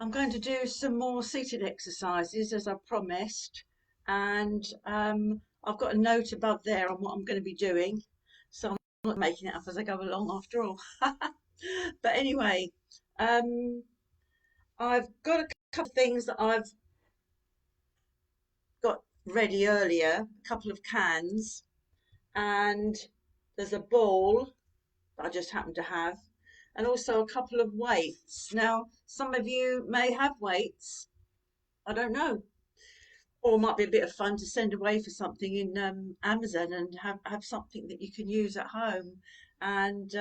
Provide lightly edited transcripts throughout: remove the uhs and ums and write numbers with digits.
I'm going to do some more seated exercises as I promised, and I've got a note above there on what I'm going to be doing, so I'm not making it up as I go along after all. But anyway, um, I've got a couple of things that I've got ready earlier, a couple of cans, and there's a ball that I just happen to have, and also a couple of weights. Now, some of you may have weights, I don't know, or it might be a bit of fun to send away for something in Amazon and have something that you can use at home. And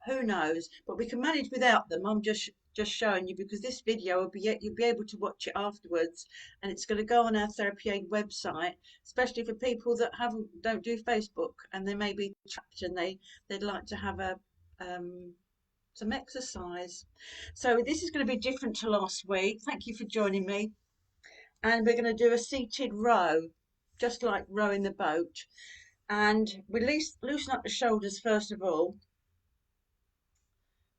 who knows? But we can manage without them. I'm just showing you because this video will be you'll be able to watch it afterwards, and it's going to go on our Therapy Aid website, especially for people that don't do Facebook and they may be trapped and they'd like to have a some exercise. So this is going to be different to last week. Thank you for joining me, and we're going to do a seated row, just like rowing the boat. And we loosen up the shoulders first of all,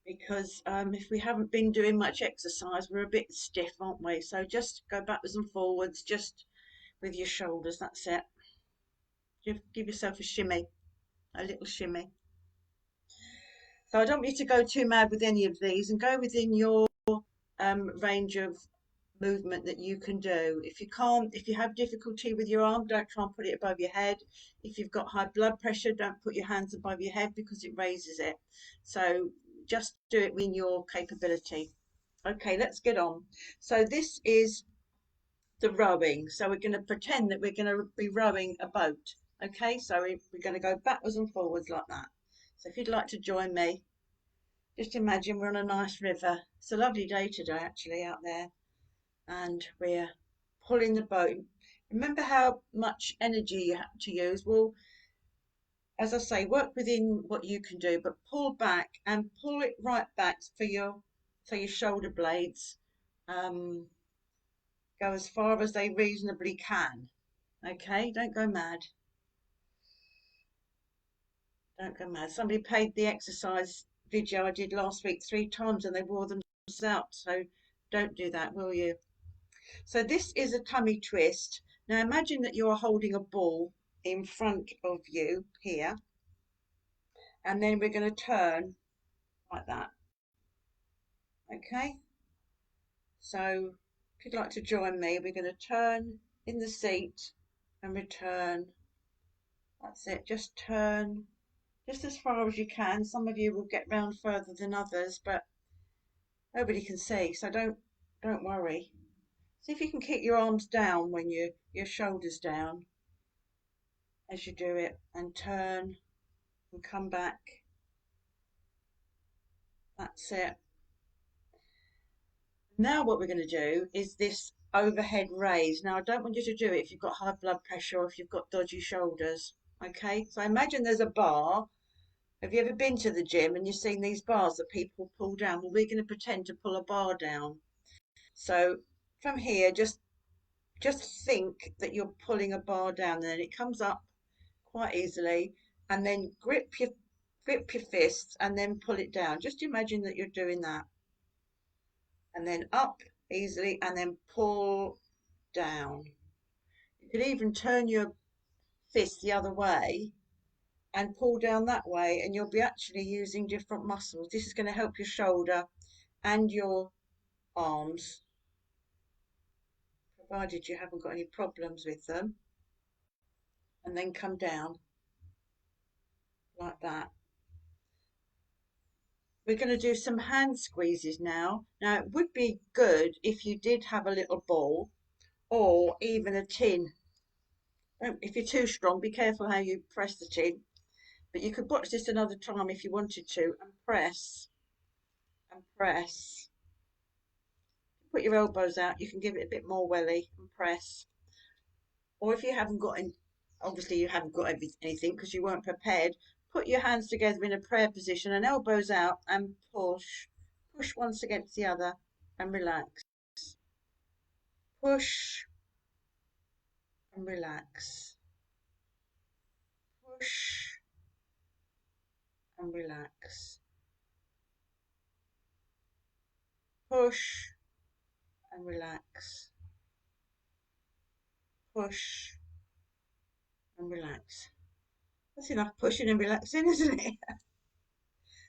because if we haven't been doing much exercise, we're a bit stiff, aren't we? So just go backwards and forwards, just with your shoulders. That's it. Give yourself a shimmy, a little shimmy. So I don't want you to go too mad with any of these, and go within your range of movement that you can do. If you can't, if you have difficulty with your arm, don't try and put it above your head. If you've got high blood pressure, don't put your hands above your head because it raises it. So just do it within your capability. Okay, let's get on. So this is the rowing. So we're going to pretend that we're going to be rowing a boat. Okay, so we're going to go backwards and forwards like that. So if you'd like to join me, just imagine we're on a nice river. It's a lovely day today actually out there, and we're pulling the boat. Remember how much energy you have to use? Well, as I say, work within what you can do, but pull back and pull it right back for your shoulder blades go as far as they reasonably can. Okay, don't go mad. Don't go mad. Somebody paid the exercise video I did last week 3 times and they wore them out. So don't do that, will you? So this is a tummy twist. Now imagine that you are holding a ball in front of you here, and then we're going to turn like that. Okay, so if you'd like to join me, we're going to turn in the seat and return. That's it, just turn just as far as you can. Some of you will get round further than others, but nobody can see, so don't worry. See if you can keep your arms down when your shoulders down as you do it, and turn and come back. That's it. Now what we're going to do is this overhead raise. Now I don't want you to do it if you've got high blood pressure or if you've got dodgy shoulders. Okay, so imagine there's a bar. Have you ever been to the gym and you've seen these bars that people pull down? Well, we're going to pretend to pull a bar down. So from here, just think that you're pulling a bar down, and then it comes up quite easily, and then grip your fists and then pull it down. Just imagine that you're doing that, and then up easily and then pull down. You could even turn your fist the other way and pull down that way, and you'll be actually using different muscles. This is going to help your shoulder and your arms, provided you haven't got any problems with them. And then come down like that. We're going to do some hand squeezes now. Now it would be good if you did have a little ball or even a tin. If you're too strong, be careful how you press the tin. But you could watch this another time if you wanted to, and press and press. Put your elbows out, you can give it a bit more welly and press. Or if you haven't got any, obviously you haven't got anything because you weren't prepared, put your hands together in a prayer position and elbows out and push. Push once against the other and relax. Push and relax. Push and relax. push and relax, push and relax. That's enough pushing and relaxing, isn't it?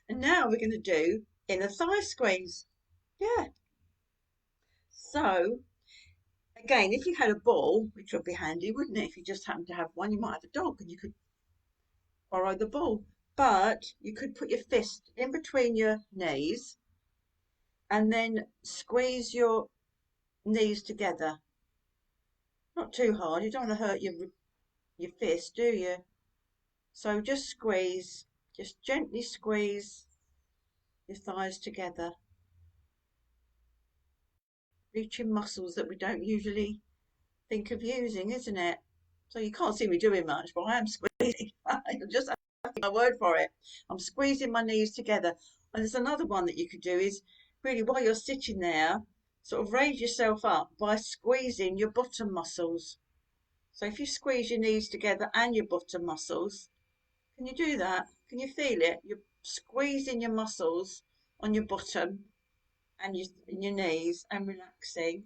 And now we're going to do inner thigh squeeze. Yeah. So, again, if you had a ball, which would be handy, wouldn't it? If you just happen to have one, you might have a dog and you could borrow the ball. But you could put your fist in between your knees and then squeeze your knees together. Not too hard, you don't want to hurt your fist, do you? So just squeeze, just gently squeeze your thighs together, reaching muscles that we don't usually think of using, isn't it? So you can't see me doing much, but I am squeezing. You'll just have to take my word for it. I'm squeezing my knees together. And there's another one that you could do is really while you're sitting there, sort of raise yourself up by squeezing your bottom muscles. So if you squeeze your knees together and your bottom muscles, can you do that? Can you feel it? You're squeezing your muscles on your bottom and your knees and relaxing.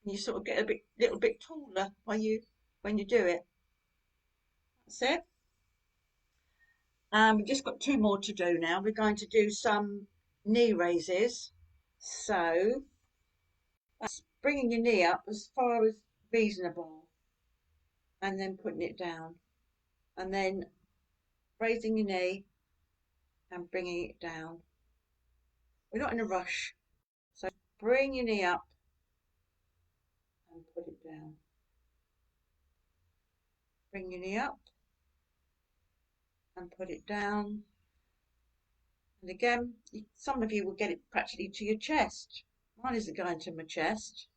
And you sort of get a little bit taller when you do it. That's it. We've just got two more to do now. We're going to do some knee raises. So that's bringing your knee up as far as reasonable and then putting it down. And then raising your knee and bringing it down. We're not in a rush. So bring your knee up and put it down. Bring your knee up and put it down. And again, some of you will get it practically to your chest. Mine isn't going to my chest,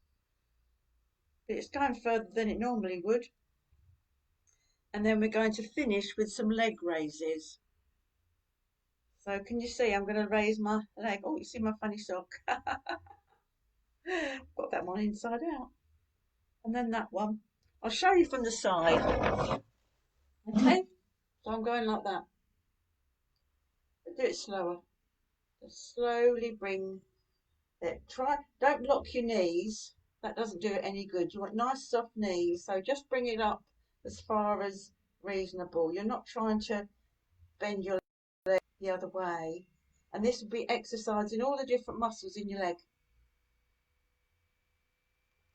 but it's going further than it normally would. And then we're going to finish with some leg raises. So can you see I'm going to raise my leg? Oh, you see my funny sock? Got that one inside out. And then that one. I'll show you from the side. Okay, so I'm going like that. But do it slower. Just slowly bring it. Don't lock your knees. That doesn't do it any good. You want nice soft knees. So just bring it up as far as reasonable. You're not trying to bend your leg the other way. And this will be exercising all the different muscles in your leg.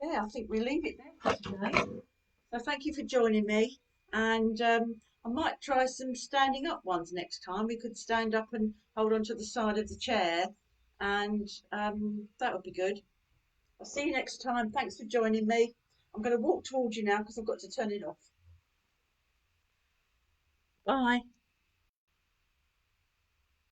Yeah, I think we leave it there for today. So thank you for joining me. And I might try some standing up ones next time. We could stand up and hold on to the side of the chair. And that would be good. I'll see you next time. Thanks for joining me. I'm going to walk towards you now because I've got to turn it off. Bye.